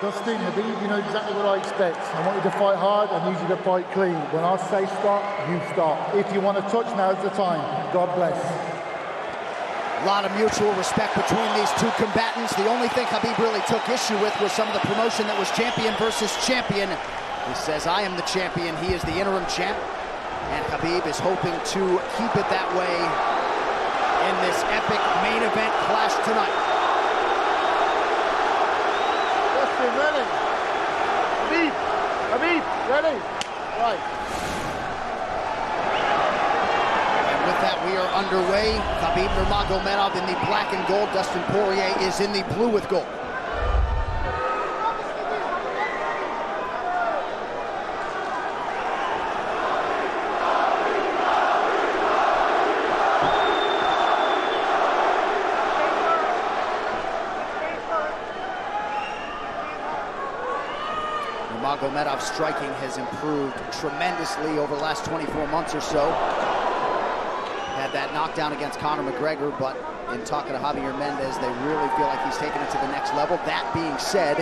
Dustin, Khabib, you know exactly what I expect. I want you to fight hard, I need you to fight clean. When I say stop, you stop. If you want to touch, now's the time. God bless. A lot of mutual respect between these two combatants. The only thing Khabib really took issue with was some of the promotion that was champion versus champion. He says, I am the champion, he is the interim champ. And Khabib is hoping to keep it that way in this epic main event clash tonight. Ready. Khabib, ready. Right. And with that, we are underway. Khabib Nurmagomedov in the black and gold. Dustin Poirier is in the blue with gold. Nurmagomedov's striking has improved tremendously over the last 24 months or so. Had that knockdown against Conor McGregor, but in talking to Javier Mendez, they really feel like he's taken it to the next level. That being said,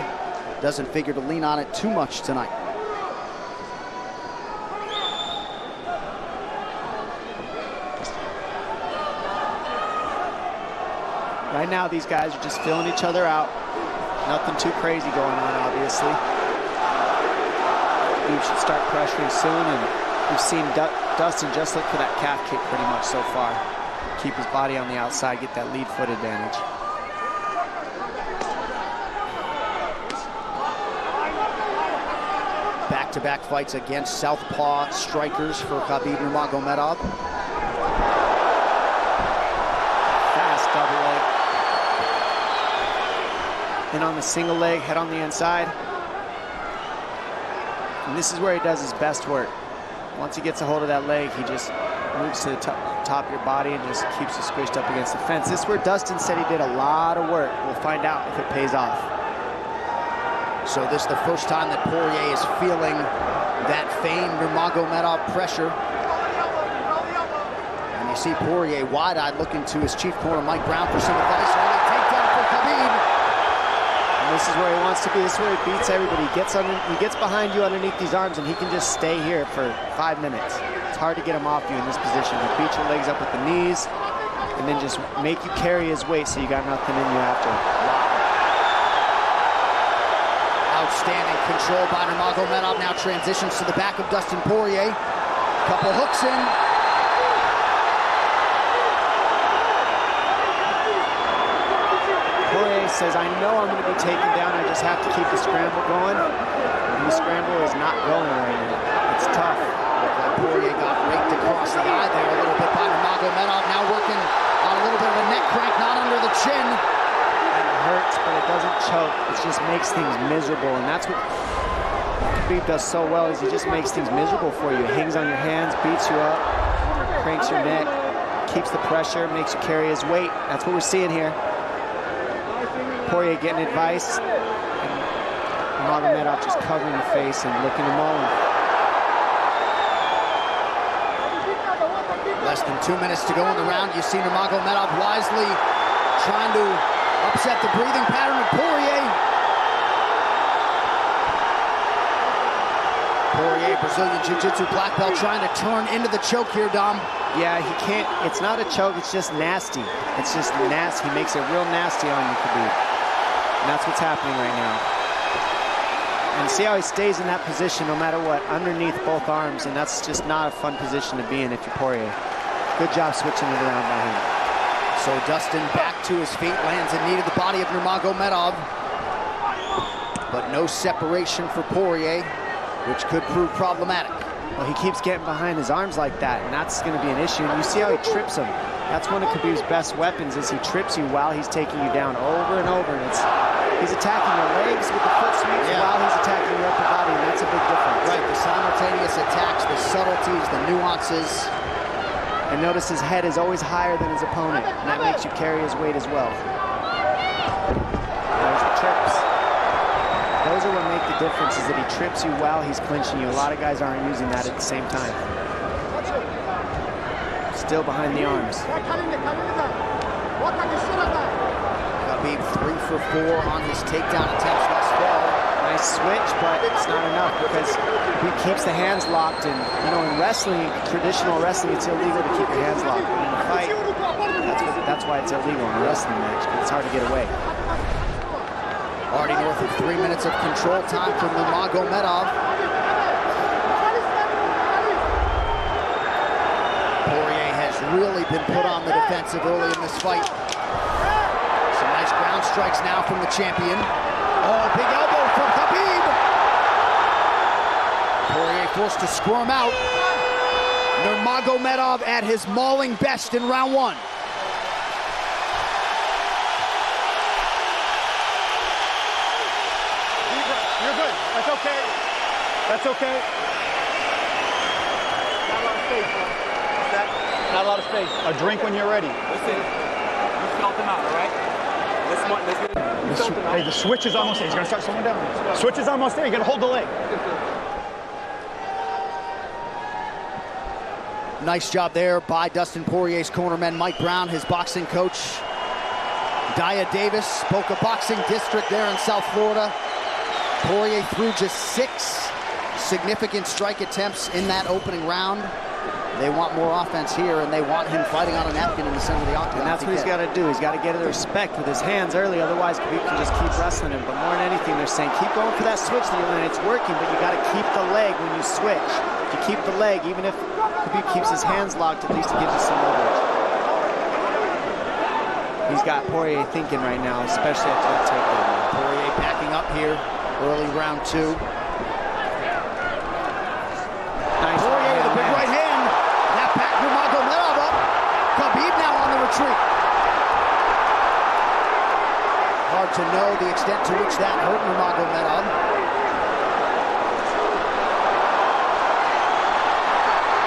doesn't figure to lean on it too much tonight. Right now, these guys are just filling each other out. Nothing too crazy going on, obviously. We should start pressuring soon, and we've seen Dustin just look for that calf kick pretty much so far. Keep his body on the outside, get that lead foot advantage. Back-to-back fights against southpaw strikers for Khabib Nurmagomedov. Fast double leg. Then on the single leg, head on the inside. And this is where he does his best work. Once he gets a hold of that leg, he just moves to the top of your body and just keeps you squished up against the fence. This is where Dustin said he did a lot of work. We'll find out if it pays off. So this is the first time that Poirier is feeling that famed Nurmagomedov pressure. And you see Poirier wide-eyed looking to his chief corner, Mike Brown, for some advice. Early takedown for Khabib. This is where he wants to be. This is where he beats everybody. He gets behind you underneath these arms, and he can just stay here for 5 minutes. It's hard to get him off you in this position. He'll beat your legs up with the knees, and then just make you carry his weight so you got nothing in you after. Outstanding control by Nurmagomedov. Now transitions to the back of Dustin Poirier. Couple hooks in. Says, I know I'm going to be taken down, I just have to keep the scramble going. And the scramble is not going right now. It's tough. Poirier got raked across the eye there a little bit by Nurmagomedov. Now working on a little bit of a neck crank, not under the chin. And it hurts, but it doesn't choke. It just makes things miserable, and that's what Khabib does so well, is he just makes things miserable for you. Hangs on your hands, beats you up, cranks your neck, keeps the pressure, makes you carry his weight. That's what we're seeing here. Poirier getting advice, and Nurmagomedov just covering the face and looking him on. Less than 2 minutes to go in the round. You see Nurmagomedov wisely trying to upset the breathing pattern of Poirier. Poirier, Brazilian Jiu-Jitsu black belt, trying to turn into the choke here, Dom. Yeah, he can't. It's not a choke, it's just nasty. It's just nasty. He makes it real nasty on you, Khabib. And that's what's happening right now. And see how he stays in that position no matter what, underneath both arms, and that's just not a fun position to be in if you're Poirier. Good job switching it around by him. So Dustin back to his feet, lands in knee to the body of Nurmagomedov. But no separation for Poirier, which could prove problematic. Well, he keeps getting behind his arms like that, and that's going to be an issue. And you see how he trips him. That's one of Khabib's best weapons, is he trips you while he's taking you down over and over. And he's attacking your legs with the foot sweeps while he's attacking your upper body, and that's a big difference. Right, the simultaneous attacks, the subtleties, the nuances. And notice his head is always higher than his opponent, and that makes you carry his weight as well. There's the trips. Those are what make the difference, is that he trips you while he's clinching you. A lot of guys aren't using that at the same time. Still behind the arms. Khabib 3 for 4 on his takedown attempts thus far. nice switch, but it's not enough because he keeps the hands locked. And, you know, in wrestling, traditional wrestling, it's illegal to keep your hands locked. But in a fight, that's why it's illegal in a wrestling match, because it's hard to get away. Already north of 3 minutes of control time for Nurmagomedov. Poirier has really been put on the defensive early in this fight. Some nice ground strikes now from the champion. Oh, big elbow from Khabib. Poirier forced to squirm out. Nurmagomedov at his mauling best in round one. You're good. That's okay. That's okay. Not a lot of space, bro. Not a lot of space. A drink when you're ready. Listen, you felt him out, all right? Hey, the switch is almost there. He's going to start slowing down. Switch is almost there. You got to hold the leg. Nice job there by Dustin Poirier's cornerman, Mike Brown, his boxing coach. Dia Davis, Boca Boxing District there in South Florida. Poirier threw just 6 significant strike attempts in that opening round. They want more offense here, and they want him fighting on a napkin in the center of the octagon. And that's what he's got to do. He's got to get the respect with his hands early. Otherwise, Khabib can just keep wrestling him. But more than anything, they're saying keep going for that switch, and it's working. But you got to keep the leg when you switch. If you keep the leg, even if Khabib keeps his hands locked, at least it gives you some leverage. He's got Poirier thinking right now, especially after that takedown. Poirier backing up here, early round 2. Nice. Poirier with a big right hand. That back Nurmagomedov up. Khabib now on the retreat. Hard to know the extent to which that hurt Nurmagomedov.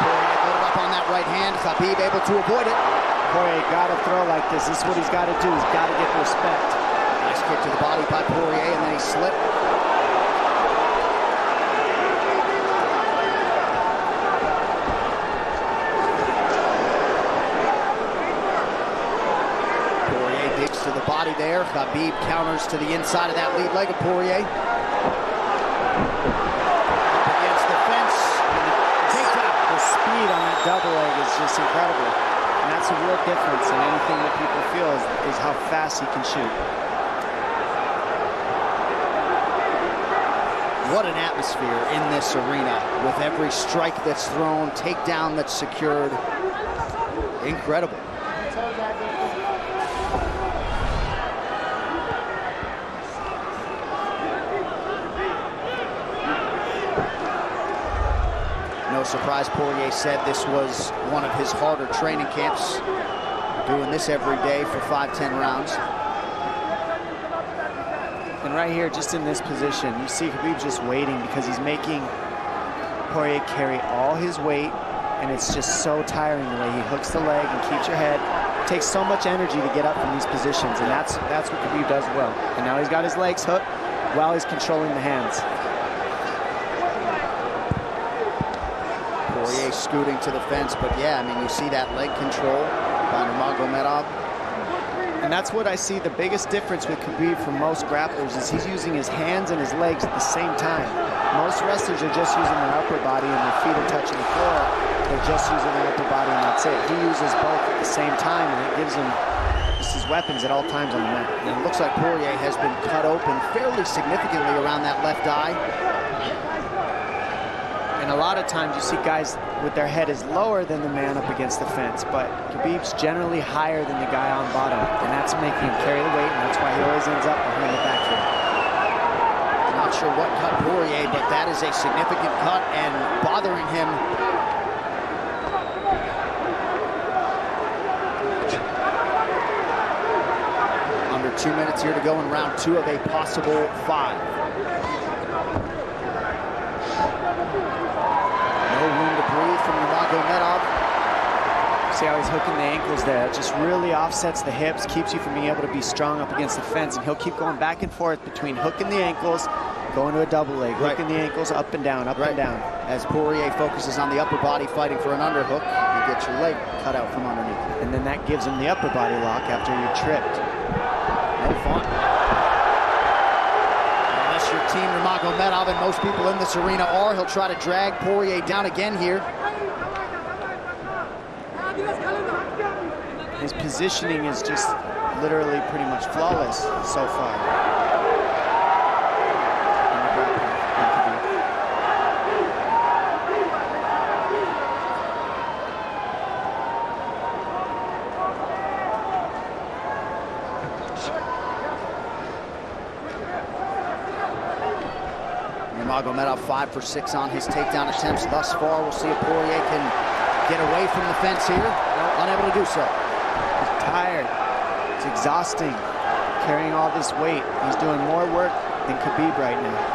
Poirier loaded up on that right hand. Khabib able to avoid it. Poirier got to throw like this. This is what he's got to do. He's got to get the respect. Nice kick to the body by Poirier, and then he slipped. Poirier digs to the body there. Khabib counters to the inside of that lead leg of Poirier. Up against the fence. Takedown. The speed on that double leg is just incredible. And that's a real difference in anything that people feel is how fast he can shoot. What an atmosphere in this arena with every strike that's thrown, takedown that's secured. Incredible. No surprise, Poirier said this was one of his harder training camps, doing this every day for 5-10 rounds. And right here, just in this position, you see Khabib just waiting because he's making Poirier carry all his weight, and it's just so tiring the way he hooks the leg and keeps your head. It takes so much energy to get up from these positions, and that's what Khabib does well. And now he's got his legs hooked while he's controlling the hands. Poirier scooting to the fence, but yeah, I mean, you see that leg control by Nurmagomedov. And that's what I see the biggest difference with Khabib from most grapplers is he's using his hands and his legs at the same time. Most wrestlers are just using their upper body and their feet are touching the floor. They're just using their upper body and that's it. He uses both at the same time, and it gives him just his weapons at all times on the mat. And it looks like Poirier has been cut open fairly significantly around that left eye. And a lot of times you see guys with their head is lower than the man up against the fence, but Khabib's generally higher than the guy on bottom, and that's making him carry the weight, and that's why he always ends up behind the back here. Not sure what cut Poirier, but that is a significant cut and bothering him. Under 2 minutes here to go in round 2 of a possible 5. No room to breathe from Nurmagomedov. See how he's hooking the ankles there. It just really offsets the hips, keeps you from being able to be strong up against the fence, and he'll keep going back and forth between hooking the ankles, going to a double leg, hooking the ankles up and down, up and down. As Poirier focuses on the upper body fighting for an underhook, you get your leg cut out from underneath. And then that gives him the upper body lock after you're tripped. No fun. Unless your team Nurmagomedov Nurmagomedov and most people in this arena are. He'll try to drag Poirier down again here. His positioning is just literally pretty much flawless so far. Nurmagomedov 5 for 6 on his takedown attempts thus far. We'll see if Poirier can get away from the fence here. Unable to do so. He's tired. It's exhausting carrying all this weight. He's doing more work than Khabib right now.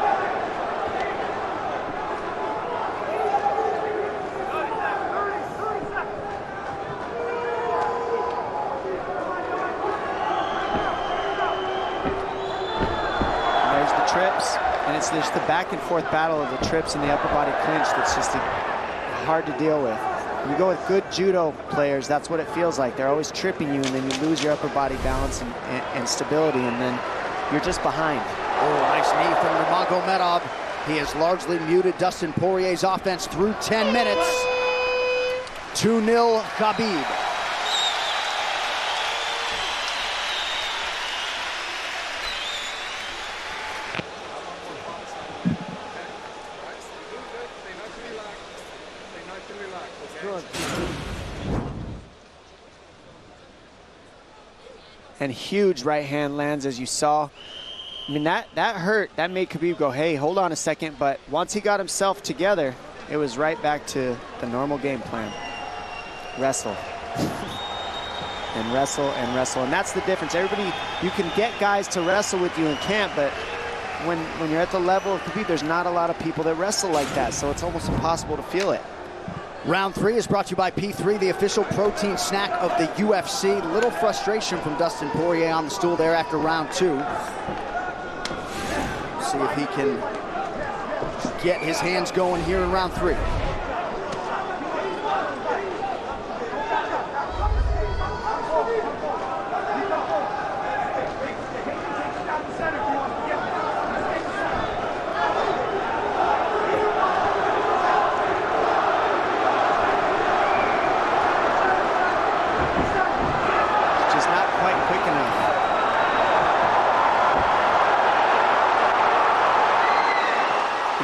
Trips, and it's just the back and forth battle of the trips and the upper body clinch that's just hard to deal with. When you go with good judo players, that's what it feels like. They're always tripping you, and then you lose your upper body balance and stability, and then you're just behind. Oh, nice knee from Nurmagomedov. He has largely muted Dustin Poirier's offense through 10 minutes. 2-0 Khabib. And huge right hand lands, as you saw. I mean, that hurt. That made Khabib go, hey, hold on a second. But once he got himself together, it was right back to the normal game plan. Wrestle. And wrestle and wrestle. And that's the difference. Everybody, you can get guys to wrestle with you in camp, but when you're at the level of Khabib, there's not a lot of people that wrestle like that. So it's almost impossible to feel it. Round 3 is brought to you by P3, the official protein snack of the UFC. Little frustration from Dustin Poirier on the stool there after round 2. See if he can get his hands going here in round 3.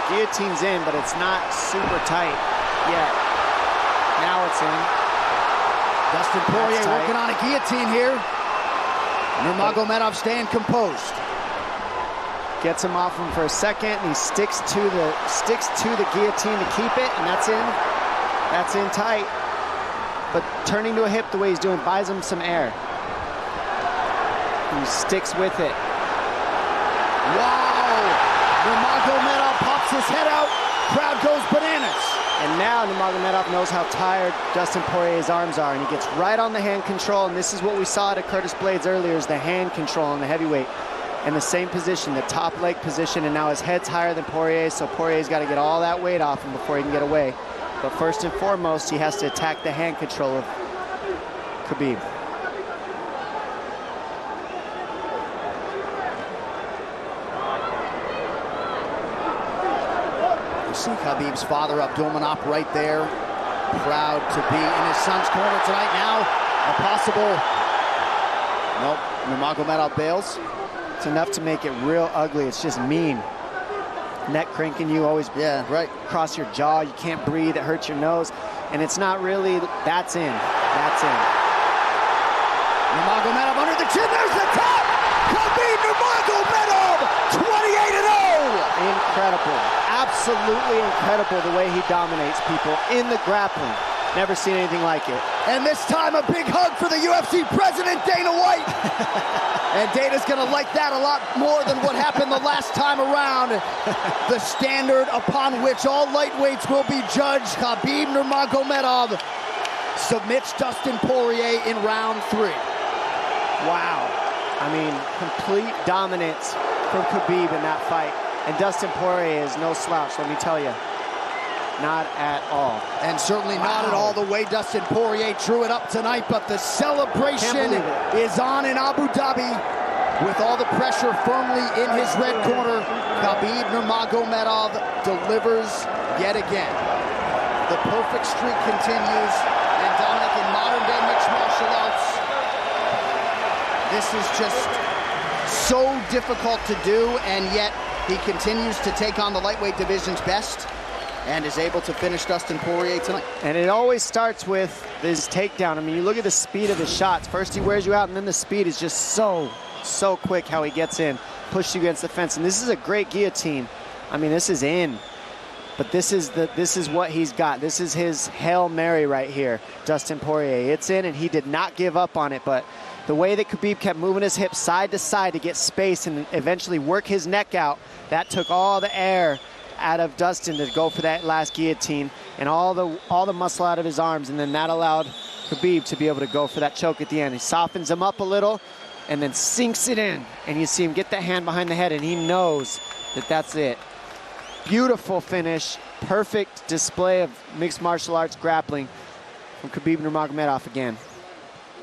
Guillotine's in, but it's not super tight yet. Now it's in. Dustin Poirier working on a guillotine here. Nurmagomedov staying composed. Gets him off him for a second, and he sticks to the guillotine to keep it, and that's in. That's in tight. But turning to a hip the way he's doing buys him some air. He sticks with it. Wow! Nurmagomedov pops his head out, crowd goes bananas. And now Nurmagomedov knows how tired Dustin Poirier's arms are, and he gets right on the hand control, and this is what we saw at Curtis Blaydes earlier, is the hand control on the heavyweight. In the same position, the top leg position, and now his head's higher than Poirier's, so Poirier's got to get all that weight off him before he can get away. But first and foremost, he has to attack the hand control of Khabib. See Khabib's father, Abdulmanap, right there. Proud to be in his son's corner tonight. Now, a possible... Nope, Nurmagomedov bails. It's enough to make it real ugly. It's just mean. Neck cranking you, always across your jaw. You can't breathe, it hurts your nose. And it's not really, that's in. That's in. Nurmagomedov under the chin, there's the top! Khabib Nurmagomedov, 28-0! Incredible. Absolutely incredible the way he dominates people in the grappling. Never seen anything like it. And this time a big hug for the UFC president, Dana White. And Dana's gonna like that a lot more than what happened the last time around. The standard upon which all lightweights will be judged. Khabib Nurmagomedov submits Dustin Poirier in round 3. Wow. I mean, complete dominance from Khabib in that fight. And Dustin Poirier is no slouch, let me tell you. Not at all. And certainly not at all the way Dustin Poirier drew it up tonight, but the celebration is on in Abu Dhabi. With all the pressure firmly in his red corner, Khabib Nurmagomedov delivers yet again. The perfect streak continues, and Dominic, in modern-day mixed martial arts, this is just so difficult to do, and yet he continues to take on the lightweight division's best and is able to finish Dustin Poirier tonight. And it always starts with his takedown. I mean, you look at the speed of his shots. First he wears you out, and then the speed is just so quick how he gets in, pushes you against the fence. And this is a great guillotine. I mean, this is in. But this is what he's got. This is his Hail Mary right here, Dustin Poirier. It's in, and he did not give up on it. But the way that Khabib kept moving his hips side to side to get space and eventually work his neck out, that took all the air out of Dustin to go for that last guillotine, and all the muscle out of his arms, and then that allowed Khabib to be able to go for that choke at the end. He softens him up a little and then sinks it in, and you see him get the hand behind the head, and he knows that that's it. Beautiful finish, perfect display of mixed martial arts grappling from Khabib Nurmagomedov again.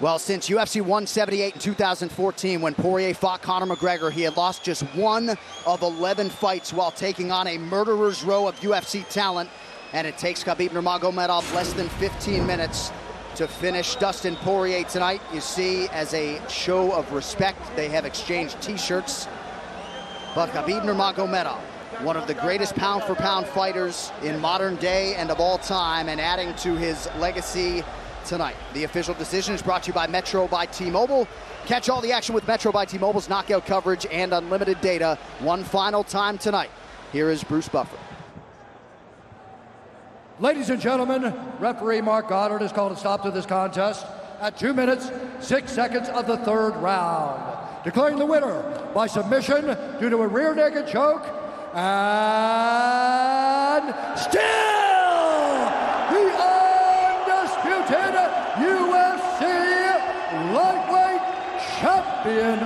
Well, since UFC 178 in 2014, when Poirier fought Conor McGregor, he had lost just 1 of 11 fights while taking on a murderer's row of UFC talent. And it takes Khabib Nurmagomedov less than 15 minutes to finish Dustin Poirier tonight. You see, as a show of respect, they have exchanged T-shirts. But Khabib Nurmagomedov, one of the greatest pound-for-pound fighters in modern day and of all time, and adding to his legacy tonight. The official decision is brought to you by Metro by T-Mobile. Catch all the action with Metro by T-Mobile's knockout coverage and unlimited data one final time tonight. Here is Bruce Buffer. Ladies and gentlemen, referee Mark Goddard has called a stop to this contest at 2 minutes, 6 seconds of the third round, declaring the winner by submission due to a rear naked choke, and still the undisputed UFC lightweight champion,